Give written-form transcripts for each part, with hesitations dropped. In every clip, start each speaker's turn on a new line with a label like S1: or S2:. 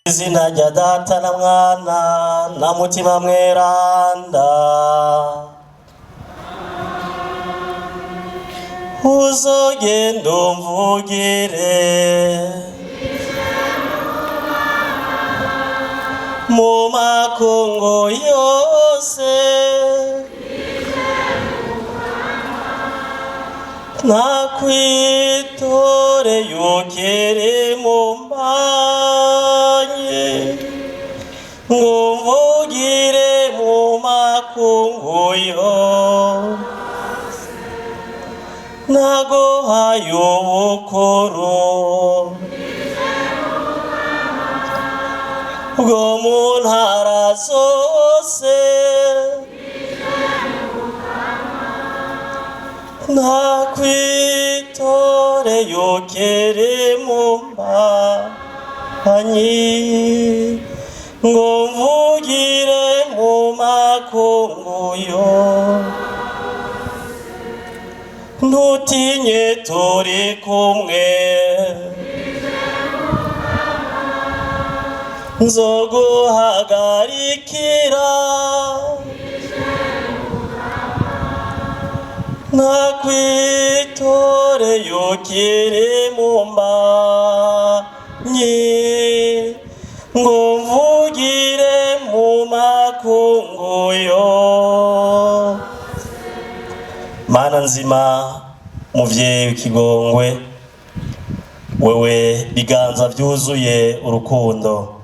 S1: izina rya Data na Mwana na Mutima Mweranda. Uzogenda umvugire mu makungu yose, nakwitore yukere mu mbanye, ngumvugire mu makungu yose, naguhaye ubukuru bwo mu ntara zose, nakwitore yukere mu mbanyi, ngo mvugire mu makungu yose. Ntutinye turi kumwe, nzoguhagarikira, nakwitore yukire mu mbanyi, ngo mvugire mu makungu yose. Mana nzima, muvyeyi w'ikigongwe, wewe biganza vyuzuye urukundo,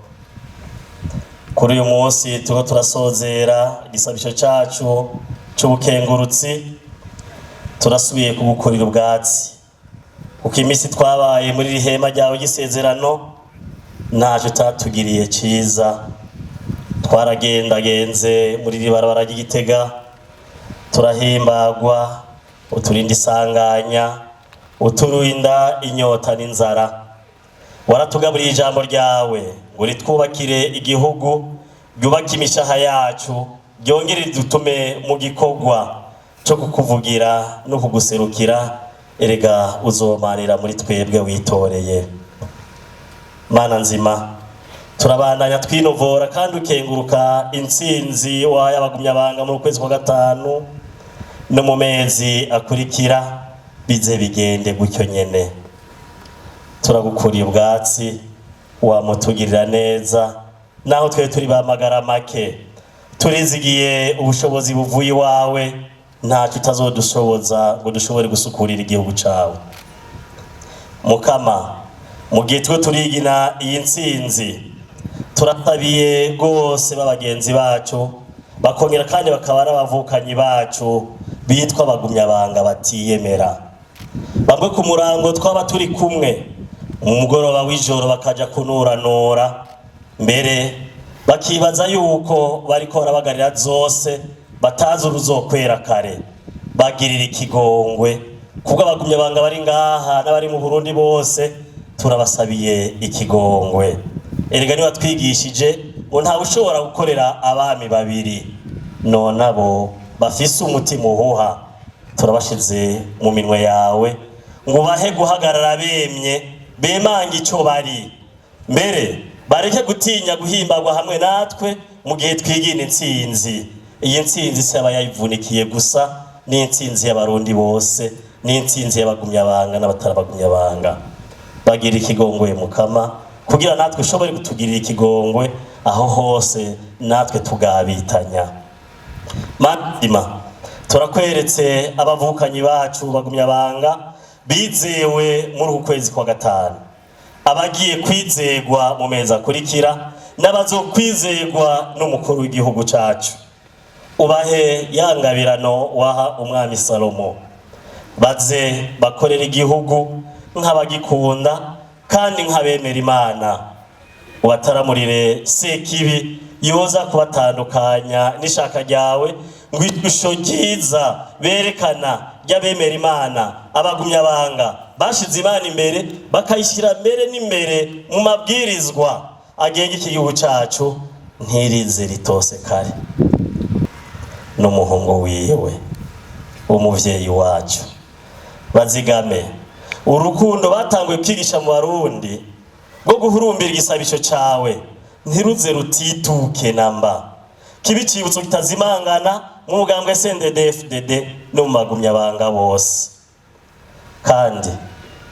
S1: kuri uyu munsi turiko turasozera igisabisho cacu c'ubukengurutsi, turasubiye kugukorera ubwatsi, uko imisi twabaye muri iri hema ryawe gisezerano ntaco utatugiriye ciza. Twaragendagenze muri iri barabara ry'Igitega, turahimbagwa, uturinda isanganya, uturinda inyota n'inzara. Waratugaburiye ijambo ryawe ngo ritwubakire igihugu, ryubake imishaha yacu, ryongere dutume mu gikorwa cyo kukuvugira no kuguserukira. Erega uzomarira muri twebwe witoreye. Mana nzima, turabandanya twinovora kandi ukenguruka intsinzi wayabagumyabanga mu kwezi kwa gatanu no mu mezi akurikira, bize bigende gutyo nyene. Turagukuriye ubwatsi, wamutugirira neza, naho twe turi bamagara make, turizigiye ubushobozi buvuye iwawe, ntaco utazodushoboza ngo dushobore gusukurira igihugu cawe. Mukama, mu gihe twe turigina iyi ntsinzi, turatabiye rwose b'abagenzi bacu, bakongera kandi bakaba ari abavukanyi bacu bitwa abagumyabanga batiyemera. Bamwe ku murango twaba turi kumwe, mu mugoroba w'ijoro bakaja kunuranura, mbere bakibaza yuko bariko barabagarira zose, batazi uruzokwera kare. Bagirira ikigongwe kubwo abagumyabanga bari ngaha n'abari mu Burundi bose, turabasabiye ikigongwe. Erega niba twigishije ngo ntawe ushobora gukorera abami babiri, none abo bafise umutima uhuha turabashize mu minwe yawe, ngo bahe guhagarara bemye, bemange ico bari, mbere bareke gutinya guhimbagwa hamwe natwe mu gihe twigina intsinzi. Iyi ntsinzi si abayivunikiye gusa, ni intsinzi y'abarundi bose, ni intsinzi y'abagumyabanga n'abatarabagumyabanga. Bagira ikigongwe Mukama, kugira natwe ushobore kutugirira ikigongwe aho hose natwe tugabitanya. Mandima, turakweretse abavukanyi bacu bagumyabanga bizewe muri uku kwezi kwa gatanu, abagiye kwizegwa mu mezi akurikira, n'abazokwizegwa n'umukuru w'igihugu cacu. Ubahe yangabirano waha umwami Salomo, baze bakorera igihugu nk'abagikunda kandi nk'abemera Imana. Ubataramurire sekibi yoza kubatandukanya n'ishaka ryawe, ngo ishusho ryiza berekana ry'abemera Imana, abagumyabanga bashize Imana imbere, bakayishyira mbere n'imbere mu mabwirizwa agenga iki gihugu cacu, ntirize ritose kare. N'umuhungu wiwe umuvyeyi wacu bazigame urukundo batanguye kwigisha mu Barundi rwo guhurumbira igisabisho cawe, ntiruze rutituke namba kiba icibutso kitazimangana mu mugambwe CNDD-FDD no mu bagumyabanga bose. Kandi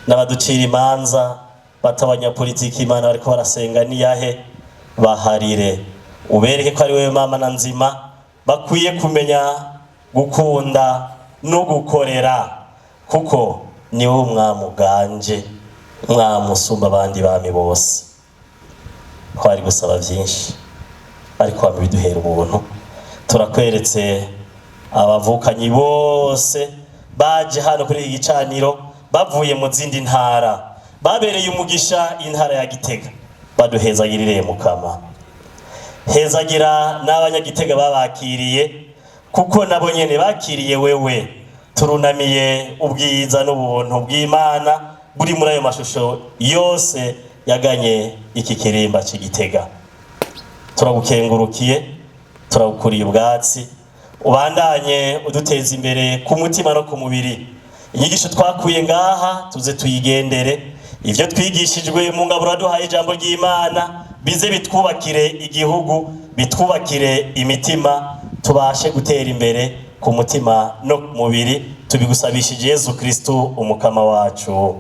S1: n'abaducira imanza batabanyapolitiki Imana bariko barasenga niyahe baharire, ubereke ko ari wewe mama na nzima bakwiye kumenya gukunda no gukorera, kuko ni wowe umwami uganje, umwami usumba abandi bami bose. Twari gusaba vyinshi ariko wami biduhera ubuntu. Turakweretse abavukanyi bose baje hano kuri iki gicaniro bavuye mu zindi ntara, babereye umugisha intara ya Gitega, baduhezagirire Mukama. Hezagira n'abanyagitega babakiriye, kuko nabo nyene bakiriye wewe. Turunamiye ubwiza n'ubuntu bw'Imana buri muri ayo mashusho yose yaganye iki kirimba c'Igitega. Turagukengurukiye, turagukuriye ubwatsi, ubandanye uduteza imbere ku mutima no ku mubiri. Inyigisho twakuye ngaha tuze tuyigendere, ivyo twigishijwe mu ngaburo duhaye ijambo ry'Imana bize bitwubakire igihugu, bitwubakire imitima, tubashe gutera imbere ku mutima no ku mubiri. Tubigusabishije Yesu Kristo umukama wacu.